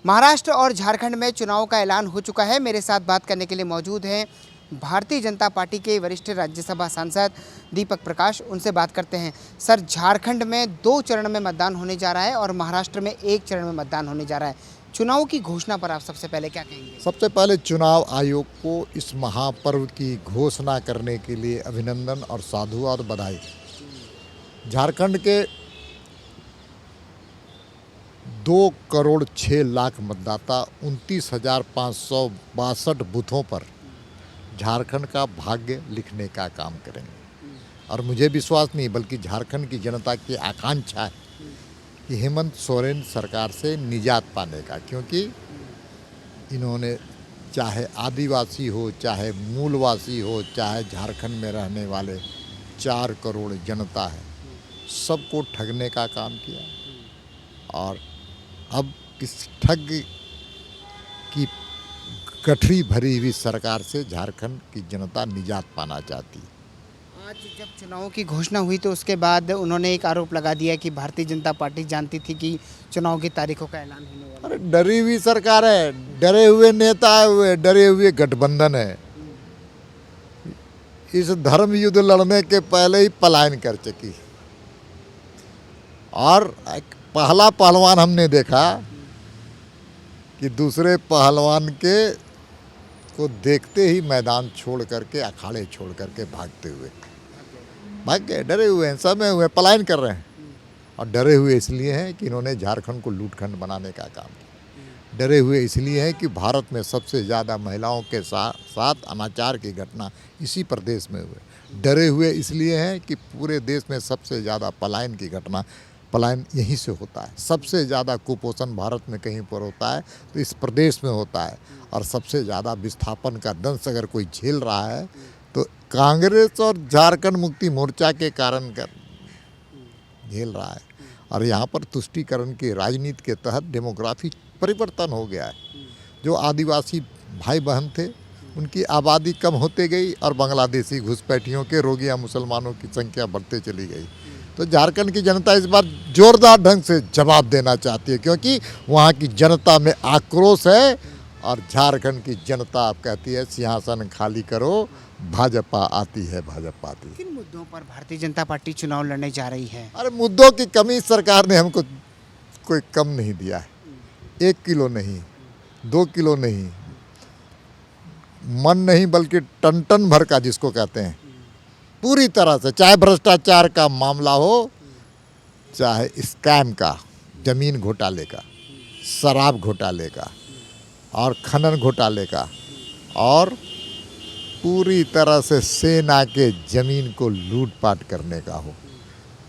महाराष्ट्र और झारखंड में चुनाव का ऐलान हो चुका है। मेरे साथ बात करने के लिए मौजूद हैं भारतीय जनता पार्टी के वरिष्ठ राज्यसभा सांसद दीपक प्रकाश। उनसे बात करते हैं। सर, झारखंड में 2 चरण में मतदान होने जा रहा है और महाराष्ट्र में 1 चरण में मतदान होने जा रहा है। चुनाव की घोषणा पर आप सबसे पहले क्या कहेंगे? सबसे पहले चुनाव आयोग को इस महापर्व की घोषणा करने के लिए अभिनंदन और साधुवाद बधाई। झारखंड के 2,06,00,000 मतदाता 29,562 बूथों पर झारखंड का भाग्य लिखने का काम करेंगे। और मुझे विश्वास नहीं बल्कि झारखंड की जनता की आकांक्षा है कि हेमंत सोरेन सरकार से निजात पाने का, क्योंकि इन्होंने चाहे आदिवासी हो, चाहे मूलवासी हो, चाहे झारखंड में रहने वाले 4 करोड़ जनता है, सबको ठगने का काम किया। और अब इस ठग की गठरी भरी हुई सरकार से झारखंड की जनता निजात पाना चाहती है। आज जब चुनाव की घोषणा हुई तो उसके बाद उन्होंने एक आरोप लगा दिया कि भारतीय जनता पार्टी जानती थी कि चुनाव की तारीखों का ऐलान होने वाला है। अरे डरी हुई सरकार है, डरे हुए नेता है, डरे हुए गठबंधन है। इस धर्म युद्ध लड़ने के पहले ही पलायन कर चुकी। और पहला पहलवान हमने देखा कि दूसरे पहलवान के को देखते ही मैदान छोड़ करके, अखाड़े छोड़ करके भागते हुए भाग गए। डरे हुए हैं, समय हुए, पलायन कर रहे हैं। और डरे हुए इसलिए हैं कि इन्होंने झारखंड को लूटखंड बनाने का काम किया। डरे हुए इसलिए हैं कि भारत में सबसे ज़्यादा महिलाओं के साथ अनाचार की घटना इसी प्रदेश में हुए। डरे हुए इसलिए हैं कि पूरे देश में सबसे ज़्यादा पलायन यहीं से होता है। सबसे ज़्यादा कुपोषण भारत में कहीं पर होता है तो इस प्रदेश में होता है। और सबसे ज़्यादा विस्थापन का दंश अगर कोई झेल रहा है तो कांग्रेस और झारखंड मुक्ति मोर्चा के कारण झेल रहा है। और यहाँ पर तुष्टीकरण की राजनीति के तहत डेमोग्राफी परिवर्तन हो गया है। जो आदिवासी भाई बहन थे उनकी आबादी कम होते गई और बांग्लादेशी घुसपैठियों के रोगिया मुसलमानों की संख्या बढ़ते चली गई। तो झारखंड की जनता इस बार जोरदार ढंग से जवाब देना चाहती है, क्योंकि वहाँ की जनता में आक्रोश है। और झारखंड की जनता आप कहती है सिंहासन खाली करो, भाजपा आती है, भाजपा आती है। किन मुद्दों पर भारतीय जनता पार्टी चुनाव लड़ने जा रही है? अरे मुद्दों की कमी सरकार ने हमको कोई कम नहीं दिया है। 1 किलो नहीं, 2 किलो नहीं, मन नहीं बल्कि टन टन भर का, जिसको कहते हैं, पूरी तरह से, चाहे भ्रष्टाचार का मामला हो, चाहे स्कैम का, जमीन घोटाले का, शराब घोटाले का और खनन घोटाले का, और पूरी तरह से सेना के जमीन को लूटपाट करने का हो,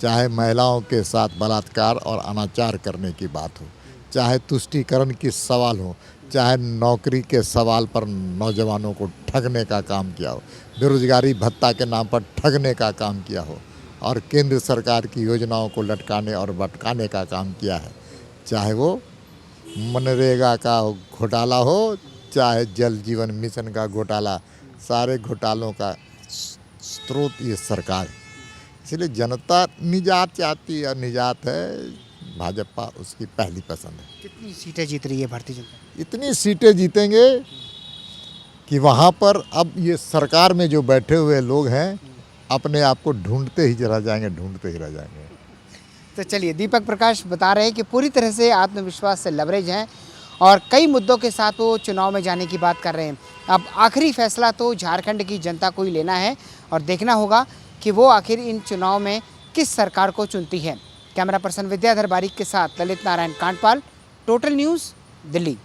चाहे महिलाओं के साथ बलात्कार और अनाचार करने की बात हो, चाहे तुष्टीकरण की सवाल हो, चाहे नौकरी के सवाल पर नौजवानों को ठगने का काम किया हो, बेरोजगारी भत्ता के नाम पर ठगने का काम किया हो, और केंद्र सरकार की योजनाओं को लटकाने और भटकाने का काम किया है। चाहे वो मनरेगा का घोटाला हो, चाहे जल जीवन मिशन का घोटाला, सारे घोटालों का स्रोत ये सरकार है। इसलिए जनता निजात चाहती है, निजात है, भाजपा उसकी पहली पसंद है। कितनी सीटें जीत रही है भारतीय जनता? इतनी सीटें जीतेंगे कि वहाँ पर अब ये सरकार में जो बैठे हुए लोग हैं अपने आप को ढूंढते ही रह जाएंगे। तो चलिए, दीपक प्रकाश बता रहे हैं कि पूरी तरह से आत्मविश्वास से लवरेज हैं और कई मुद्दों के साथ वो चुनाव में जाने की बात कर रहे हैं। अब आखिरी फैसला तो झारखंड की जनता को ही लेना है और देखना होगा कि वो आखिर इन चुनाव में किस सरकार को चुनती है। कैमरा पर्सन विद्याधर बारिक के साथ ललित नारायण कांडपाल, टोटल न्यूज़, दिल्ली।